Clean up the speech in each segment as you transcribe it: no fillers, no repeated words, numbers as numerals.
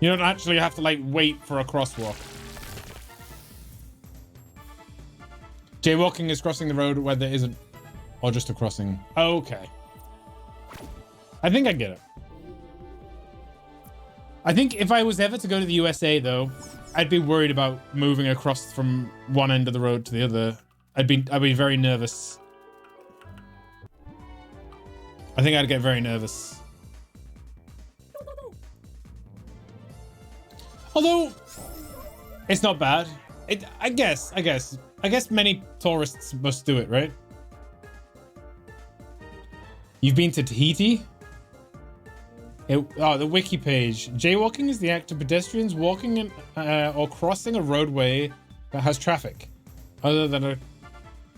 You don't actually have to like wait for a crosswalk. Jaywalking is crossing the road where there isn't, or just a crossing. Okay. I think I get it. I think if I was ever to go to the USA though, I'd be worried about moving across from one end of the road to the other. I'd be very nervous. I think I'd get very nervous. Although it's not bad. I guess many tourists must do it, right? You've been to Tahiti? The wiki page. Jaywalking is the act of pedestrians walking in, or crossing a roadway that has traffic, other than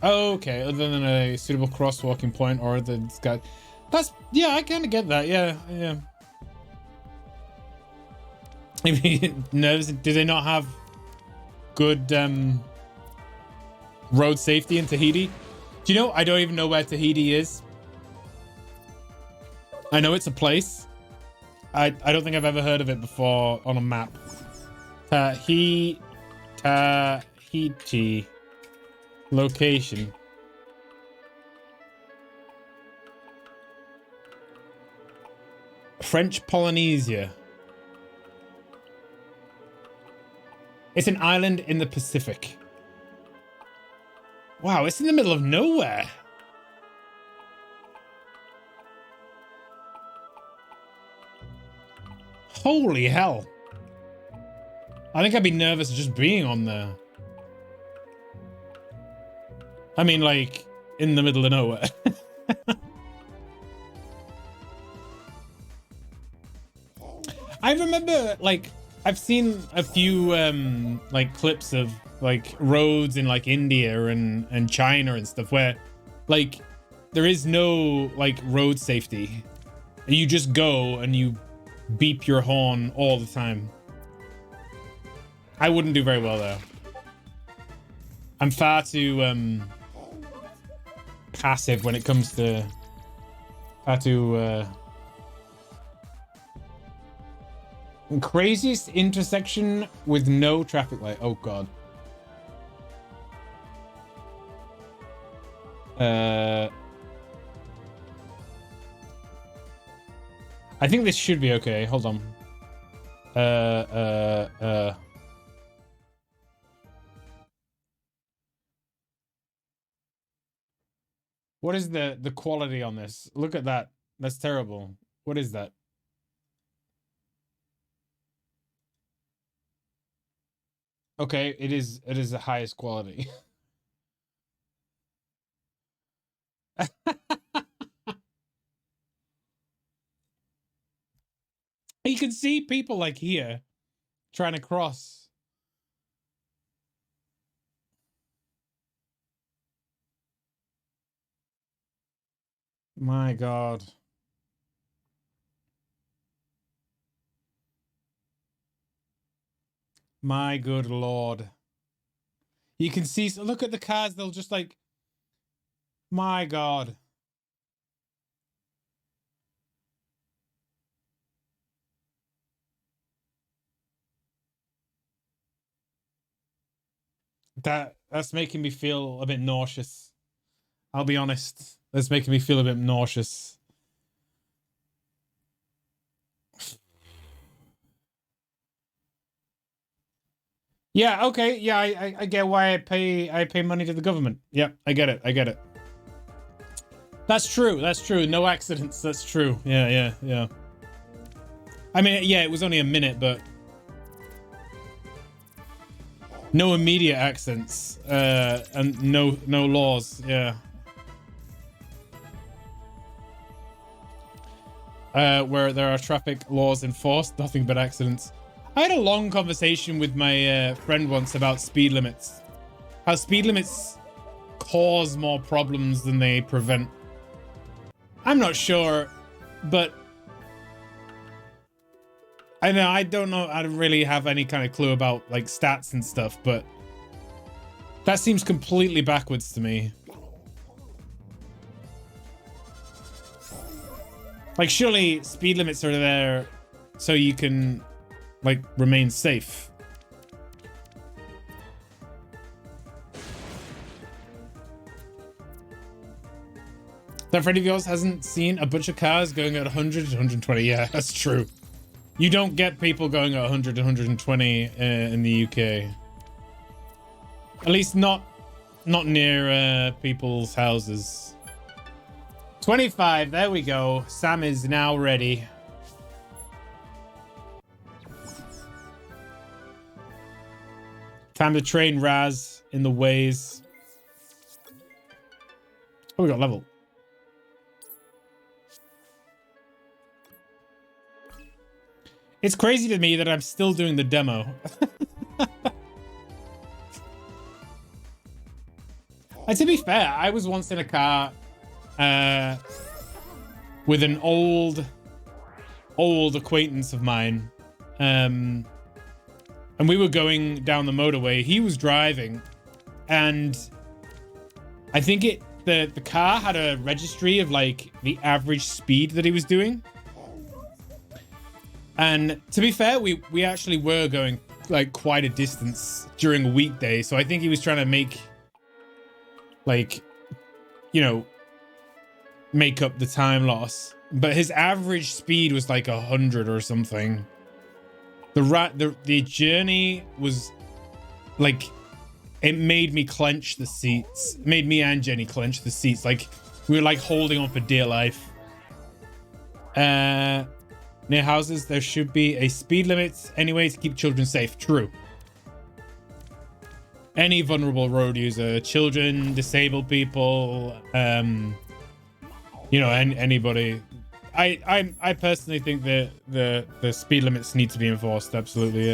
a suitable crosswalking point or that's got. That's yeah, I kind of get that. Yeah. Nervous? Do they not have good road safety in Tahiti? Do you know? I don't even know where Tahiti is. I know it's a place. I don't think I've ever heard of it before on a map. Tahiti location. French Polynesia. It's an island in the Pacific. Wow, it's in the middle of nowhere. Holy hell. I think I'd be nervous just being on there. I mean, like, in the middle of nowhere. I remember, like, I've seen a few, like, clips of, like, roads in, like, India and China and stuff where, like, there is no, like, road safety. And you just go and you beep your horn all the time. I wouldn't do very well there. I'm far too passive when it comes to craziest intersection with no traffic light. Oh god. I think this should be okay. Hold on. What is the quality on this? Look at that. That's terrible. What is that? Okay, it is the highest quality. You can see people like here trying to cross. My god. My good lord. You can see, look at the cars, they'll just like, my god. That's making me feel a bit nauseous. I'll be honest. That's making me feel a bit nauseous. Yeah, okay. Yeah, I get why I pay money to the government. Yeah, I get it. That's true. No accidents. That's true. Yeah. I mean, yeah, it was only a minute, but no immediate accidents, and no laws. Yeah. Where there are traffic laws enforced, nothing but accidents. I had a long conversation with my friend once about speed limits. How speed limits cause more problems than they prevent. I'm not sure, but I don't know. I don't really have any kind of clue about like stats and stuff, but that seems completely backwards to me. Like, surely speed limits are there so you can like remain safe. That friend of yours hasn't seen a bunch of cars going at 100 to 120. Yeah, that's true. You don't get people going at 100 to 120 in the UK. At least not near people's houses. 25, there we go. Sam is now ready. Time to train Raz in the ways. Oh, we got level. It's crazy to me that I'm still doing the demo. And to be fair, I was once in a car with an old acquaintance of mine. And we were going down the motorway. He was driving. And I think the car had a registry of like the average speed that he was doing. And to be fair, we actually were going like quite a distance during a weekday. So I think he was trying to make like, you know, make up the time loss. But his average speed was like 100 or something. The journey was like, it made me clench the seats. It made me and Jenny clench the seats. Like we were like holding on for dear life. Near houses, there should be a speed limit anyway to keep children safe. True. Any vulnerable road user, children, disabled people, you know, anybody. I personally think that the speed limits need to be enforced. Absolutely,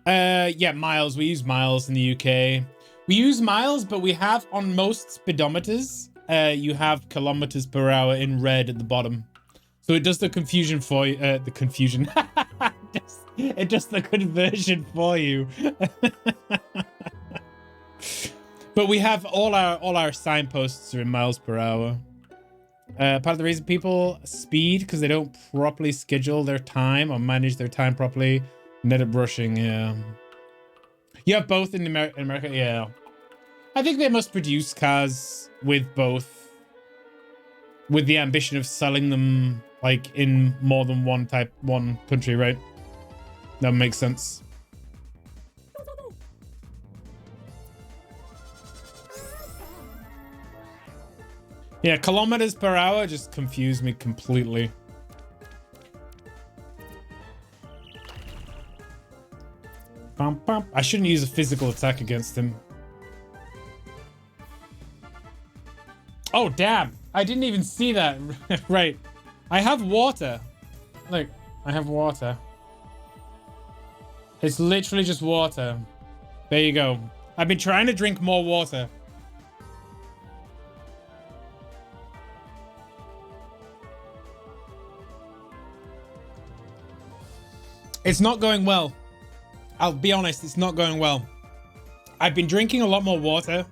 yeah. Yeah, miles. We use miles in the UK. We use miles, but we have on most speedometers. You have kilometers per hour in red at the bottom. So it does the confusion for you. The confusion. It does the conversion for you. But we have all our signposts are in miles per hour. Part of the reason people speed because they don't properly schedule their time or manage their time properly. Net of brushing, yeah. You have both in America, yeah. I think they must produce cars with both, with the ambition of selling them like in more than one country, right? That makes sense. Yeah, kilometers per hour just confused me completely. I shouldn't use a physical attack against him. Oh, damn. I didn't even see that. Right. I have water. Look, I have water. It's literally just water. There you go. I've been trying to drink more water. It's not going well. I'll be honest, it's not going well. I've been drinking a lot more water.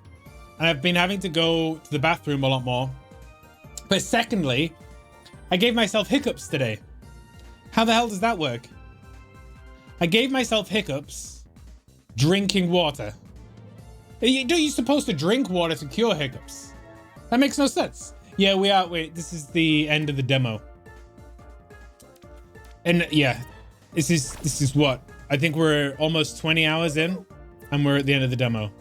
And I've been having to go to the bathroom a lot more. But secondly, I gave myself hiccups today. How the hell does that work? I gave myself hiccups drinking water. Don't you supposed to drink water to cure hiccups? That makes no sense. Yeah, we are. Wait, this is the end of the demo. And yeah, this is what? I think we're almost 20 hours in and we're at the end of the demo.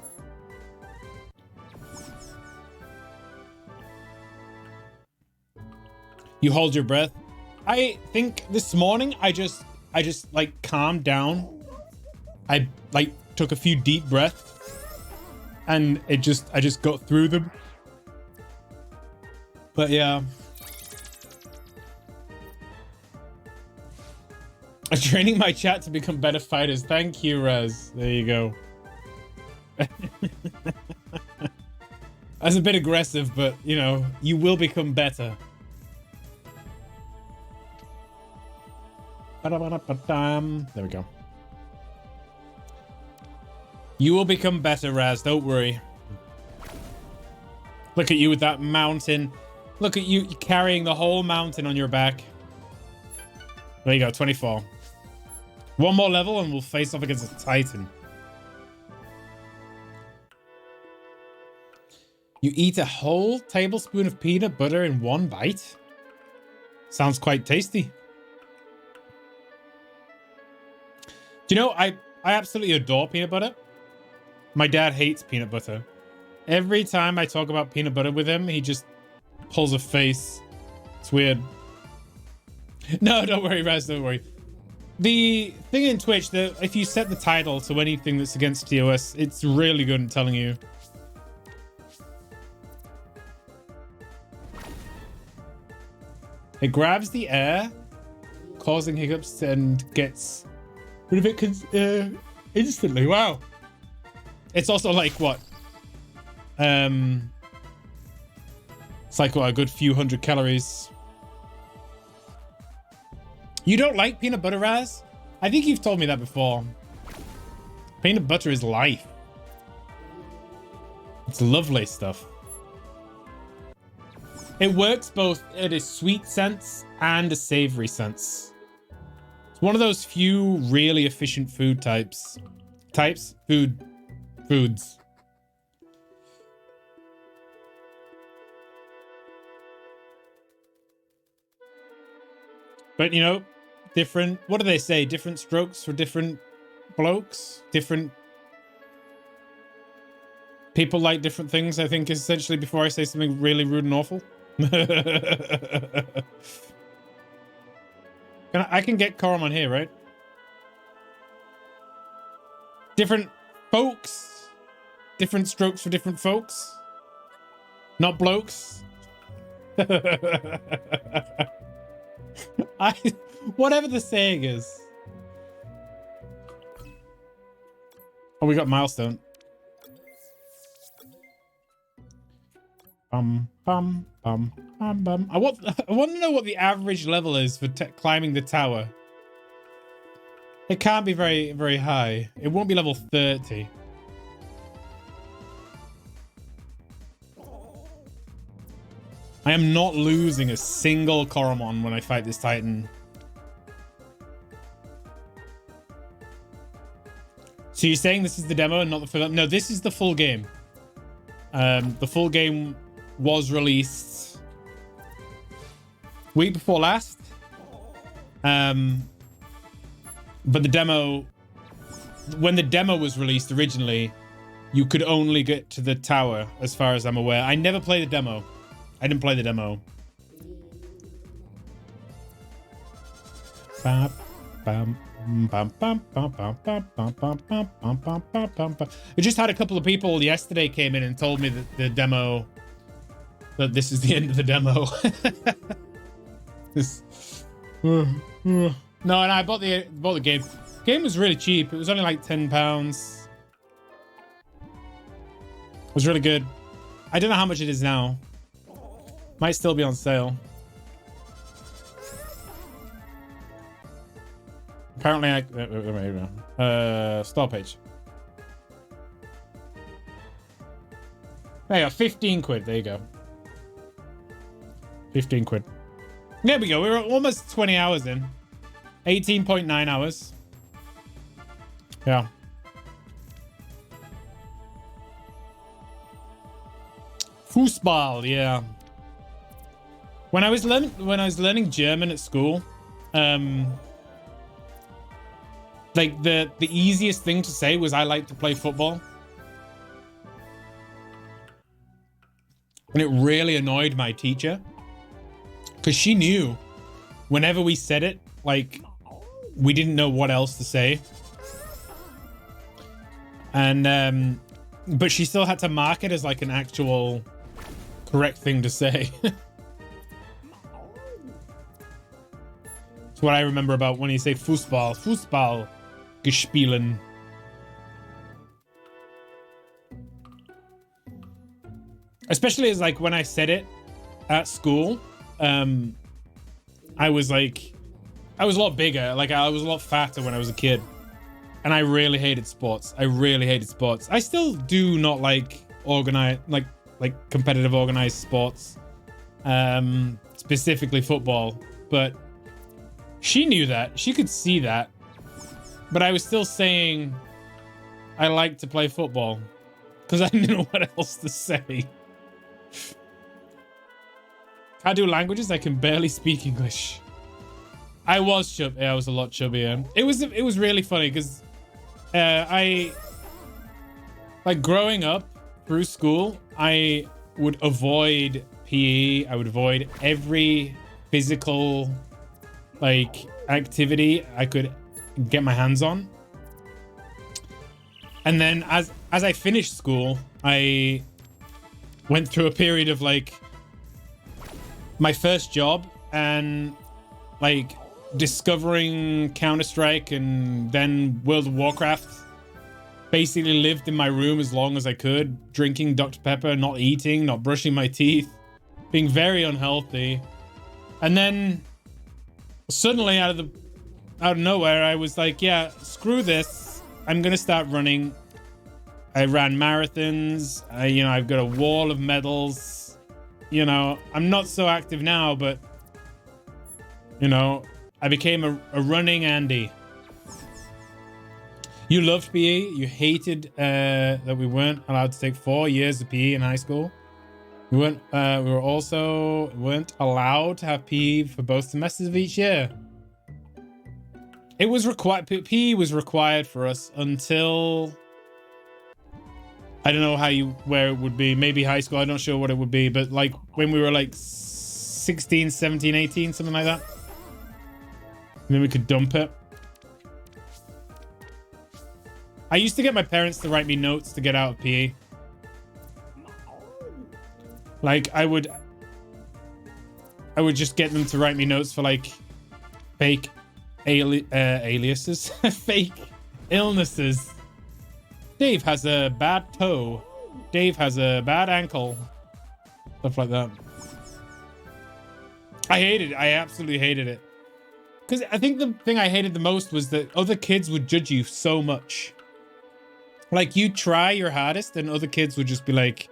You hold your breath. I think this morning I just like calmed down. I like took a few deep breaths and I just got through them. But yeah. I'm training my chat to become better fighters. Thank you, Raz. There you go. That's a bit aggressive, but you know, you will become better. There we go. You will become better, Raz. Don't worry. Look at you with that mountain. Look at you carrying the whole mountain on your back. There you go, 24. One more level and we'll face off against a Titan. You eat a whole tablespoon of peanut butter in one bite? Sounds quite tasty. Do you know, I absolutely adore peanut butter. My dad hates peanut butter. Every time I talk about peanut butter with him, he just pulls a face. It's weird. No, don't worry, Raz, don't worry. The thing in Twitch, that if you set the title to anything that's against TOS, it's really good at telling you. It grabs the air, causing hiccups, and gets rid of it instantly. Wow. It's also like what? It's like what, a good few hundred calories. You don't like peanut butter, Raz? I think you've told me that before. Peanut butter is life. It's lovely stuff. It works both at a sweet sense and a savory sense. It's one of those few really efficient food types. Foods. But, you know, different, what do they say? Different strokes for different blokes? Different people like different things, I think, essentially, before I say something really rude and awful. I can get Coromon here, right? Different folks. Different strokes for different folks. Not blokes. Whatever the saying is. Oh, we got milestone. Bum. I want to know what the average level is for climbing the tower. It can't be very, very high. It won't be level 30. I am not losing a single Coromon when I fight this Titan. So you're saying this is the demo and not the full? No, this is the full game. The full game was released week before last. But the demo, when the demo was released originally, you could only get to the tower, as far as I'm aware. I never played the demo. I didn't play the demo. We just had a couple of people yesterday came in and told me that the demo, that this is the end of the demo. No, and I bought the game. The game was really cheap. It was only like £10. It was really good. I don't know how much it is now. Might still be on sale. Apparently, store page. There you go, 15 quid. There you go. 15 quid. There we go. We're almost 20 hours in. 18.9 hours. Yeah. Fußball, yeah. When I was learning German at school, like the easiest thing to say was I like to play football. And it really annoyed my teacher because she knew whenever we said it, like we didn't know what else to say. And but she still had to mark it as like an actual correct thing to say. That's what I remember about when you say Fußball gespielen. Especially as like when I said it at school, I was a lot bigger. Like I was a lot fatter when I was a kid, and I really hated sports. I still do not like organized, like competitive organized sports, specifically football. But She knew that. She could see that. But I was still saying I like to play football because I didn't know what else to say. Can't do languages. I can barely speak English. I was chubby. Yeah, I was a lot chubbier. It was really funny because I like growing up through school, I would avoid PE. I would avoid every physical like activity I could get my hands on. And then as I finished school, I went through a period of like my first job and like discovering Counter-Strike and then World of Warcraft. Basically lived in my room as long as I could, drinking Dr. Pepper, not eating, not brushing my teeth, being very unhealthy. And then suddenly out of nowhere, I was like, yeah, screw this. I'm going to start running. I ran marathons. I've got a wall of medals. I'm not so active now, but I became a running Andy. You loved PE. You hated that we weren't allowed to take 4 years of PE in high school. We were also weren't allowed to have PE for both semesters of each year. It was required. PE was required for us until I don't know where it would be. Maybe high school. I'm not sure what it would be, but like when we were like 16, 17, 18, something like that. And then we could dump it. I used to get my parents to write me notes to get out of PE. Like I would just get them to write me notes for like fake aliases, fake illnesses. Dave has a bad toe. Dave has a bad ankle. Stuff like that. I hated it. I absolutely hated it. Because I think the thing I hated the most was that other kids would judge you so much. Like, you try your hardest and other kids would just be like,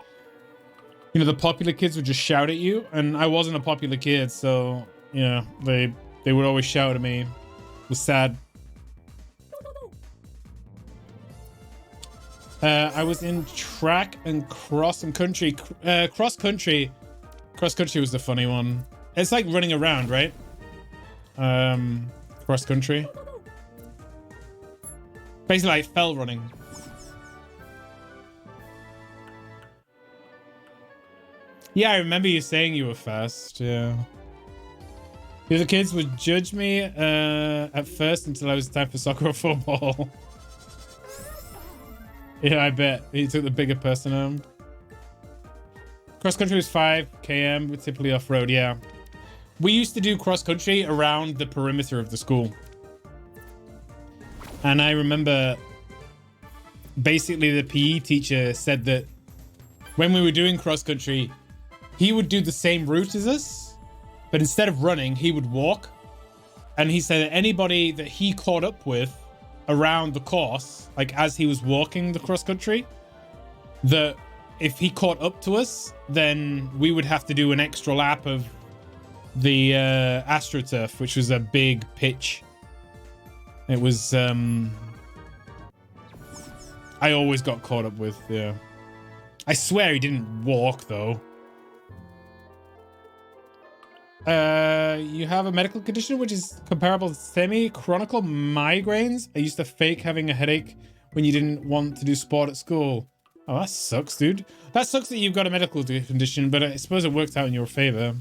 the popular kids would just shout at you. And I wasn't a popular kid, so, they would always shout at me. It was sad. I was in track and cross country. Cross country was the funny one. It's like running around, right? Cross country. Basically, I fell running. Yeah, I remember you saying you were fast. Yeah. The other kids would judge me at first until I was time for soccer or football. Yeah, I bet. He took the bigger person home. Cross country was 5 km, but typically off road. Yeah. We used to do cross country around the perimeter of the school. And I remember basically the PE teacher said that when we were doing cross country, he would do the same route as us, but instead of running, he would walk. And he said that anybody that he caught up with around the course, like as he was walking the cross country, that if he caught up to us, then we would have to do an extra lap of the AstroTurf, which was a big pitch. It was, I always got caught up with, yeah. I swear he didn't walk though. You have a medical condition which is comparable to semi-chronic migraines. I used to fake having a headache when you didn't want to do sport at school. Oh, that sucks, dude. That sucks that you've got a medical condition, but I suppose it worked out in your favor.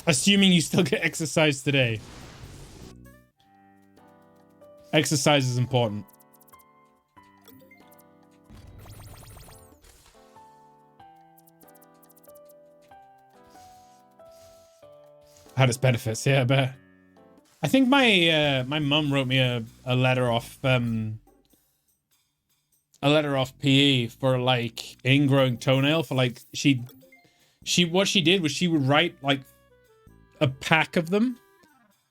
Assuming you still get exercise today. Exercise is important. Had its benefits, yeah, but I think my my mum wrote me a letter off PE for like ingrowing toenail for like she what she did was she would write like a pack of them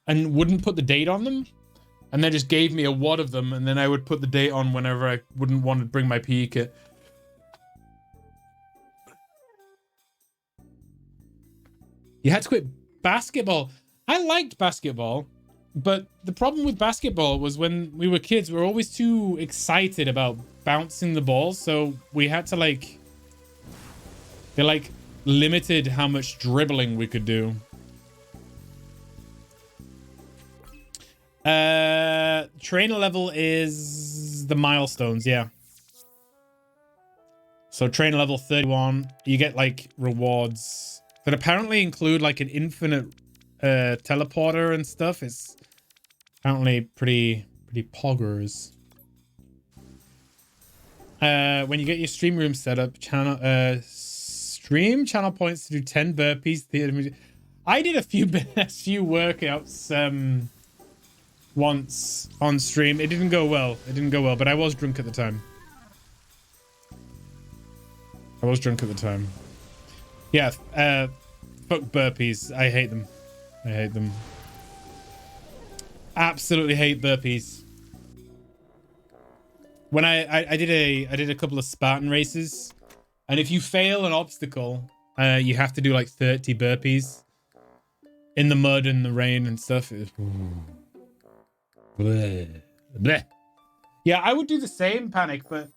and wouldn't put the date on them, and then just gave me a wad of them, and then I would put the date on whenever I wouldn't want to bring my PE kit. You had to quit basketball. I liked basketball, but the problem with basketball was when we were kids, we were always too excited about bouncing the ball. So we had to like, they like limited how much dribbling we could do. Trainer level is the milestones, yeah. So trainer level 31, you get like rewards that apparently include like an infinite teleporter and stuff. It's apparently pretty poggers. When you get your stream room set up, stream channel points to do 10 burpees. I did a few workouts once on stream. It didn't go well. But I was drunk at the time. Yeah, fuck burpees. I hate them. Absolutely hate burpees. When I did a couple of Spartan races, and if you fail an obstacle, you have to do like 30 burpees in the mud and the rain and stuff. Bleh. Bleh. Yeah, I would do the same, Panic, but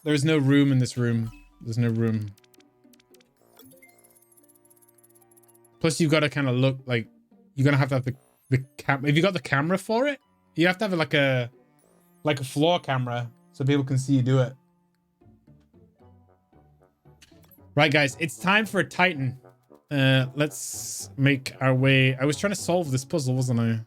there's no room in this room. There's no room. Plus, you've got to kind of look like you're gonna have to have the cam. If you got the camera for it, you have to have like a floor camera so people can see you do it. Right, guys, it's time for a Titan. Let's make our way. I was trying to solve this puzzle, wasn't I?